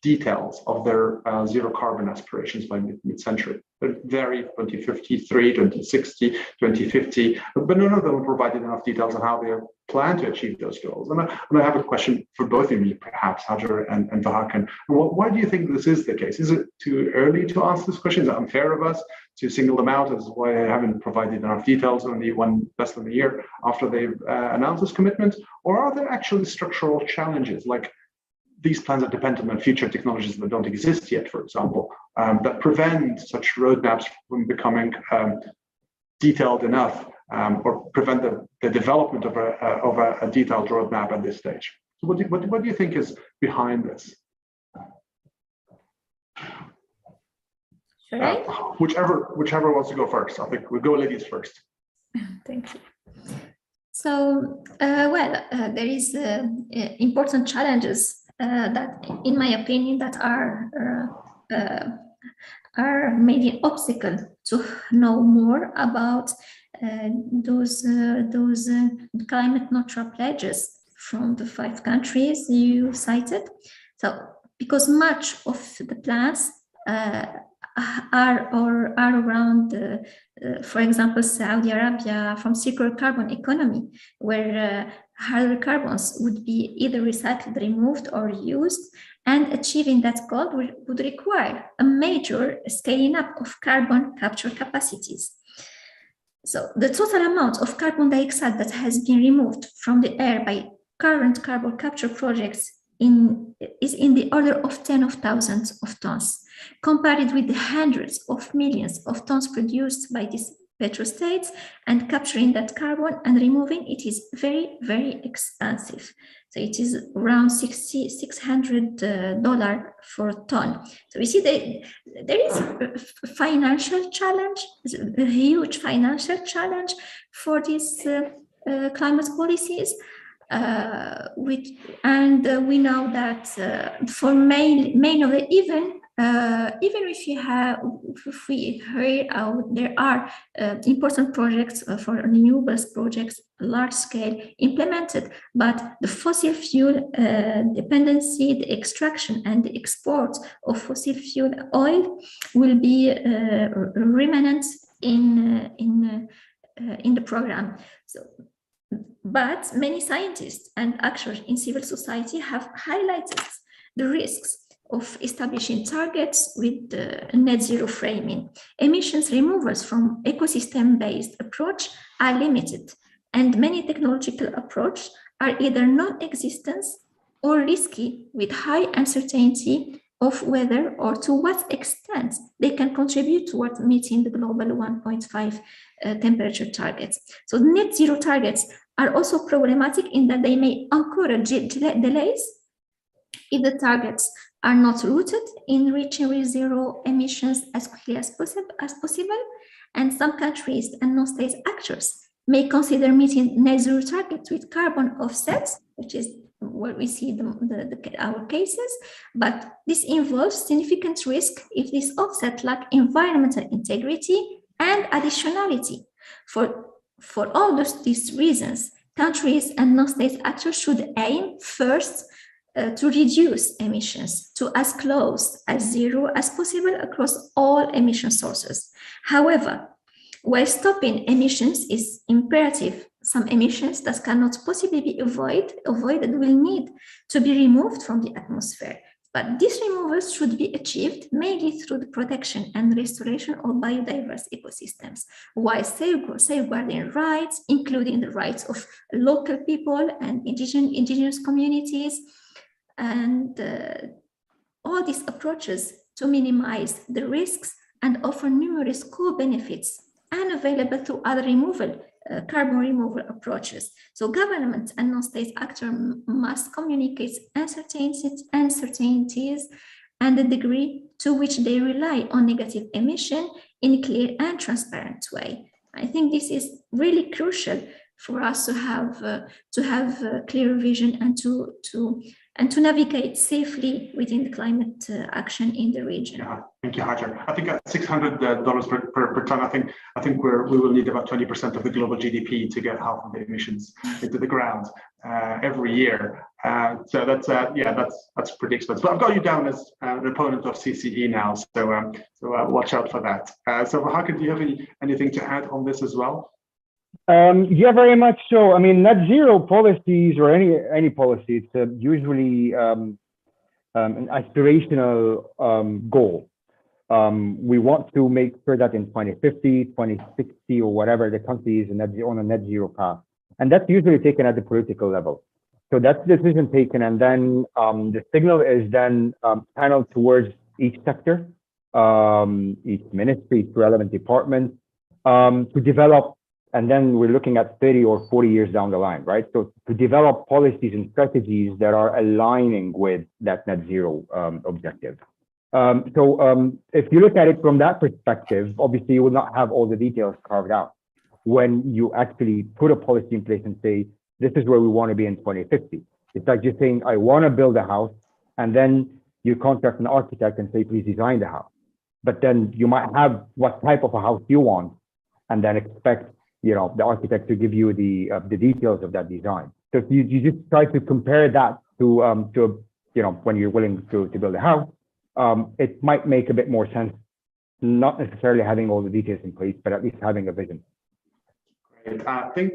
details of their zero carbon aspirations by mid-century. They vary 2053, 2060, 2050, but none of them have provided enough details on how they plan to achieve those goals. And I have a question for both of you, perhaps, Hajar and Vahakan. Why do you think this is the case? Is it too early to ask this question? Is it unfair of us to single them out as why they haven't provided enough details only less than a year after they've announced this commitment? Or are there actually structural challenges, like these plans are dependent on future technologies that don't exist yet, for example, that prevent such roadmaps from becoming detailed enough, or prevent the development of a detailed roadmap at this stage? So what do you think is behind this? Should I? Whichever wants to go first. I think we'll go ladies first. Thank you. So, there is important challenges that, in my opinion, that are made an obstacle to know more about those climate neutral pledges from the 5 countries you cited. So, because much of the plans are around, for example, Saudi Arabia from circular carbon economy, where harder carbons would be either recycled, removed, or used, and achieving that goal would require a major scaling up of carbon capture capacities. So the total amount of carbon dioxide that has been removed from the air by current carbon capture projects is in the order of tens of thousands of tons, compared with the hundreds of millions of tons produced by these petrostates, and capturing that carbon and removing it is very, very expensive. So it is around $600 for a ton. So we see there is a financial challenge, a huge financial challenge for these climate policies. We know that for MENA, even if we hear there are important projects for renewables projects, large scale implemented, but the fossil fuel dependency, the extraction and the export of fossil fuel oil will be remnant in the program. So, but many scientists and actors in civil society have highlighted the risks of establishing targets with the net zero framing. Emissions removals from ecosystem-based approach are limited, and many technological approaches are either non-existent or risky, with high uncertainty of whether or to what extent they can contribute towards meeting the global 1.5 temperature targets. So net zero targets are also problematic in that they may encourage delays if the targets are not rooted in reaching zero emissions as quickly as possible, and some countries and non-state actors may consider meeting net zero targets with carbon offsets, which is where we see our cases, but this involves significant risk if this offset lack environmental integrity and additionality. For all these reasons, countries and non-state actors should aim first to reduce emissions to as close as zero as possible across all emission sources. However, while stopping emissions is imperative, some emissions that cannot possibly be avoided will need to be removed from the atmosphere. But these removals should be achieved mainly through the protection and restoration of biodiverse ecosystems, while safeguarding rights, including the rights of local people and indigenous communities, and all these approaches to minimize the risks and offer numerous co-benefits unavailable through other carbon removal approaches. So governments and non-state actors must communicate uncertainties and the degree to which they rely on negative emission in a clear and transparent way. I think this is really crucial for us to have a clear vision and to navigate safely within the climate action in the region. Yeah, thank you, Hajar. I think at $600 per ton, I think we will need about 20% of the global GDP to get half of the emissions into the ground every year. So that's pretty expensive. But I've got you down as an opponent of CCE now, so watch out for that. So Hajar, do you have anything to add on this as well? Yeah, very much so. I mean, net zero policies or any policy, it's usually an aspirational goal. We want to make sure that in 2050, 2060, or whatever the country is on a net zero path. And that's usually taken at the political level. So that's the decision taken. And then the signal is then channeled towards each sector, each ministry, each relevant department to develop. And then we're looking at 30 or 40 years down the line, right? So to develop policies and strategies that are aligning with that net zero objective. So if you look at it from that perspective, obviously you will not have all the details carved out when you actually put a policy in place and say, this is where we want to be in 2050. It's like just saying, I want to build a house, and then you contact an architect and say, please design the house. But then you might have what type of a house you want, and then expect the architect to give you the details of that design. So if you just try to compare that to when you're willing to build a house, it might make a bit more sense, not necessarily having all the details in place, but at least having a vision. Great. I think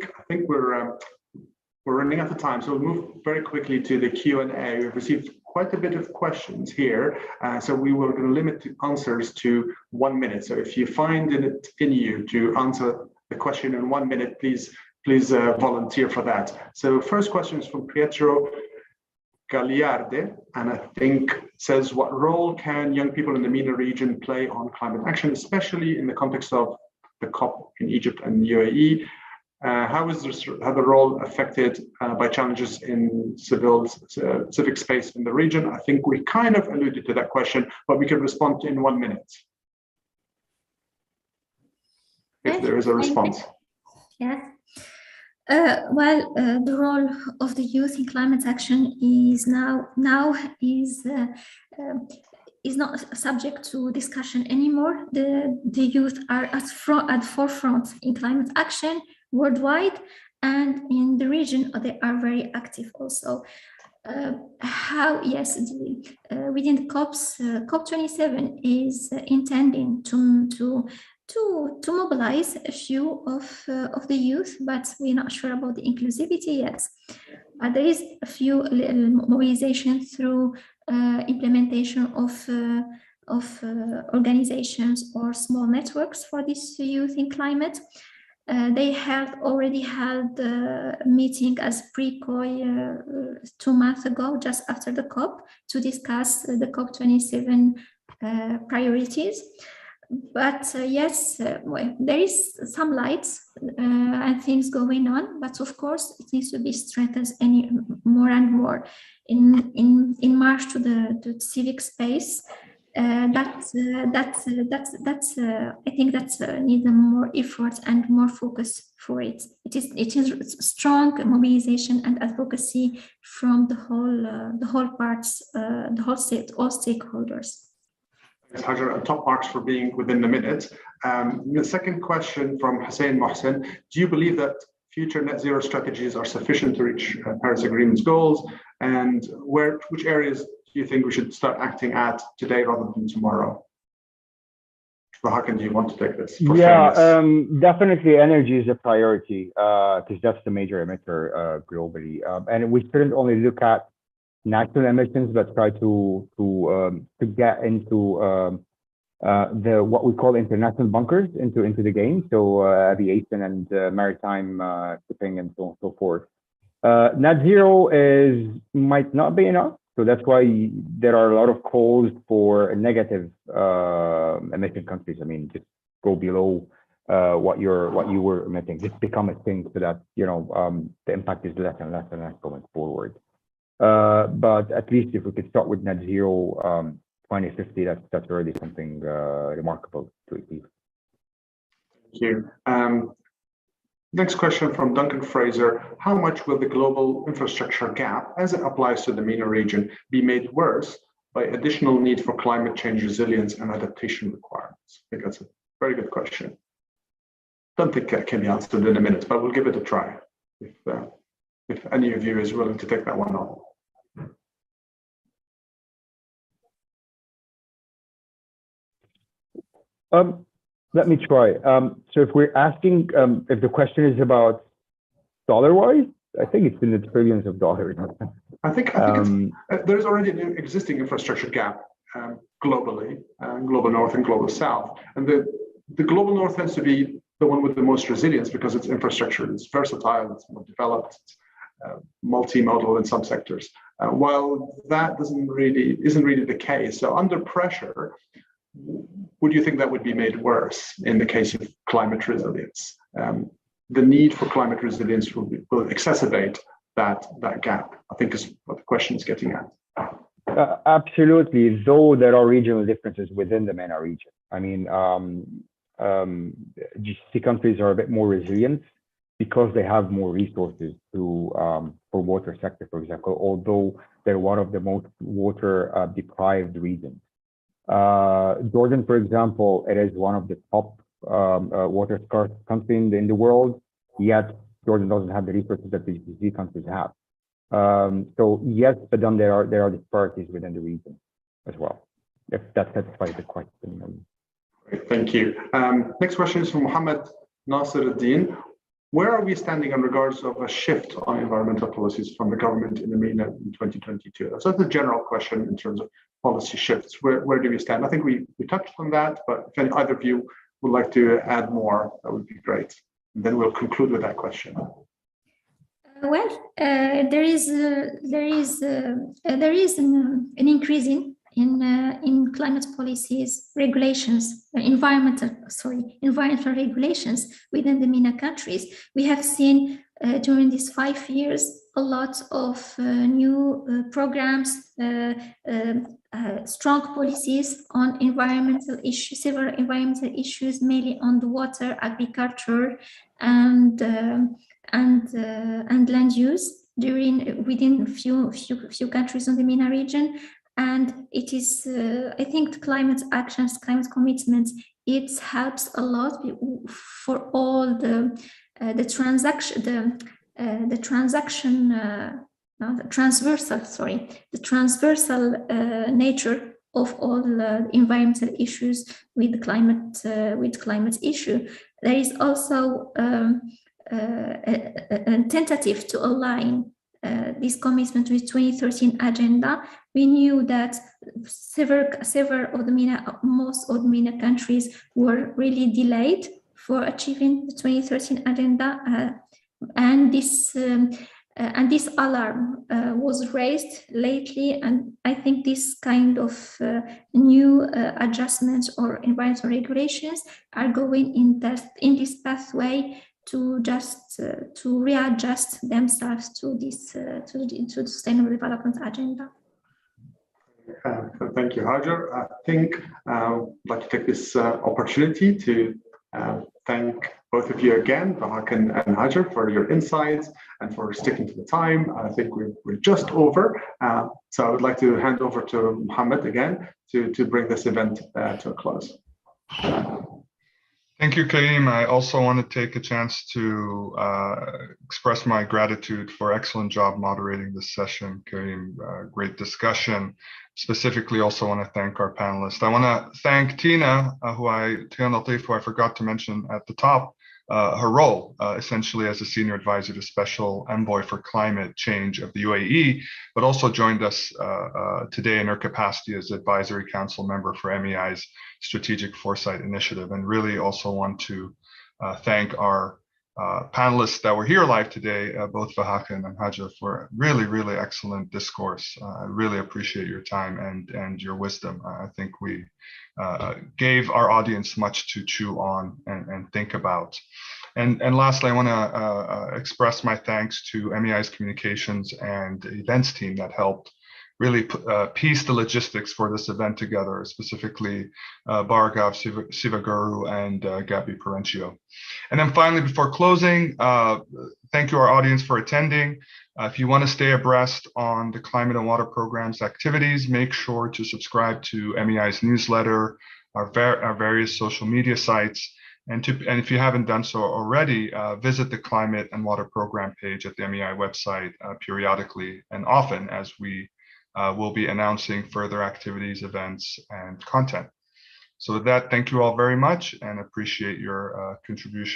we're running out of time, so we'll move very quickly to the Q&A. We've received quite a bit of questions here, so we will limit the answers to 1 minute. So if you find it in you to answer the question in 1 minute, please volunteer for that. So first question is from Pietro Gagliardi, and I think says, what role can young people in the MENA region play on climate action, especially in the context of the COP in Egypt and UAE? How is the role affected by challenges in civic space in the region? I think we kind of alluded to that question, but we can respond in 1 minute if there is a response. Yes. The role of the youth in climate action is is not subject to discussion anymore. The youth are at forefront in climate action worldwide, and in the region they are very active also. Within the COP27 is intending to mobilize a few of the youth, but we're not sure about the inclusivity yet. There is a few mobilization through implementation of organizations or small networks for this youth in climate. They have already held a meeting as pre-COI 2 months ago, just after the COP, to discuss the COP27 priorities. But there is some lights and things going on, but of course it needs to be strengthened more and more. In March to the civic space, I think that needs more effort and more focus for it. It is strong mobilization and advocacy from the whole parts, all stakeholders. Hajar, top marks for being within the minute. The second question from Hussein Mohsen: do you believe that future net zero strategies are sufficient to reach Paris Agreement's goals? And which areas do you think we should start acting at today rather than tomorrow? Hakan, do you want to take this? Definitely energy is a priority because that's the major emitter globally. And we shouldn't only look at national emissions, but try to get into what we call international bunkers into the game. So aviation and maritime shipping and so on and so forth. Net zero might not be enough. So that's why there are a lot of calls for negative emission countries. I mean, just go below what you were emitting. Just become a thing so that the impact is less and less and less going forward. But at least if we could start with net zero 2050, that's already something remarkable to achieve. Thank you. Next question from Duncan Fraser: how much will the global infrastructure gap, as it applies to the MENA region, be made worse by additional need for climate change resilience and adaptation requirements? I think that's a very good question. Don't think it can be answered in a minute, but we'll give it a try if any of you is willing to take that one on. Let me try. So if we're asking, if the question is about dollar-wise, I think it's in the trillions of dollars. I think there's already an existing infrastructure gap globally, global north and global south. And the global north tends to be the one with the most resilience because its infrastructure is versatile, it's more developed, it's multimodal in some sectors. While that isn't really the case. So under pressure, would you think that would be made worse in the case of climate resilience? The need for climate resilience will exacerbate that gap, I think is what the question is getting at. Absolutely, though there are regional differences within the MENA region. I mean, GCC countries are a bit more resilient because they have more resources for water sector, for example, although they're one of the most water deprived regions. Jordan, for example, it is one of the top water scarce countries in the world, yet Jordan doesn't have the resources that the GCC countries have. So yes, but then there are disparities within the region as well, if that satisfies the question. Great, thank you. Next question is from Mohammed Nasser Ad-Din. where are we standing in regards of a shift on environmental policies from the government in the MENA in 2022? So that's a general question in terms of policy shifts. Where do we stand? I think we touched on that, but if either of you would like to add more, that would be great. And then we'll conclude with that question. Well, there is an increase in climate policies regulations, environmental regulations within the MENA countries. We have seen during these 5 years a lot of new programs, strong policies on environmental issues, several environmental issues, mainly on the water, agriculture, and land use within a few countries in the MENA region. And it is, I think, the climate actions, climate commitments, it helps a lot for all the transversal nature of all environmental issues with climate issue. There is also a tentative to align this commitment with 2013 agenda. We knew that several of the MENA, most of the MENA countries were really delayed for achieving the 2013 agenda, and this alarm was raised lately. And I think this kind of new adjustments or environmental regulations are going in this pathway to just to readjust themselves to this to the sustainable development agenda. Thank you, Hajar. I think I'd like to take this opportunity to thank both of you again, Bahak and Hajar, for your insights and for sticking to the time. I think we're just over. So I would like to hand over to Mohammed again to bring this event to a close. Thank you, Karim. I also want to take a chance to express my gratitude for excellent job moderating this session, Karim. Great discussion. Specifically, also want to thank our panelists. I want to thank Tina, who I forgot to mention at the top, her role essentially as a senior advisor to Special Envoy for Climate Change of the UAE, but also joined us today in her capacity as Advisory Council member for MEI's Strategic Foresight Initiative. And really also want to thank our panelists that were here live today, both Bahak and Hajar, for really, really excellent discourse. I really appreciate your time and your wisdom. I think we gave our audience much to chew on and think about. And lastly, I want to express my thanks to MEI's communications and events team that helped really piece the logistics for this event together, specifically Bhargav Sivaguru and Gabby Parencio. And then finally, before closing, thank you our audience for attending. If you want to stay abreast on the climate and water program's activities, make sure to subscribe to MEI's newsletter, our various social media sites, and if you haven't done so already, visit the climate and water program page at the MEI website periodically and often, as we will be announcing further activities, events, and content. So with that, thank you all very much and appreciate your contribution.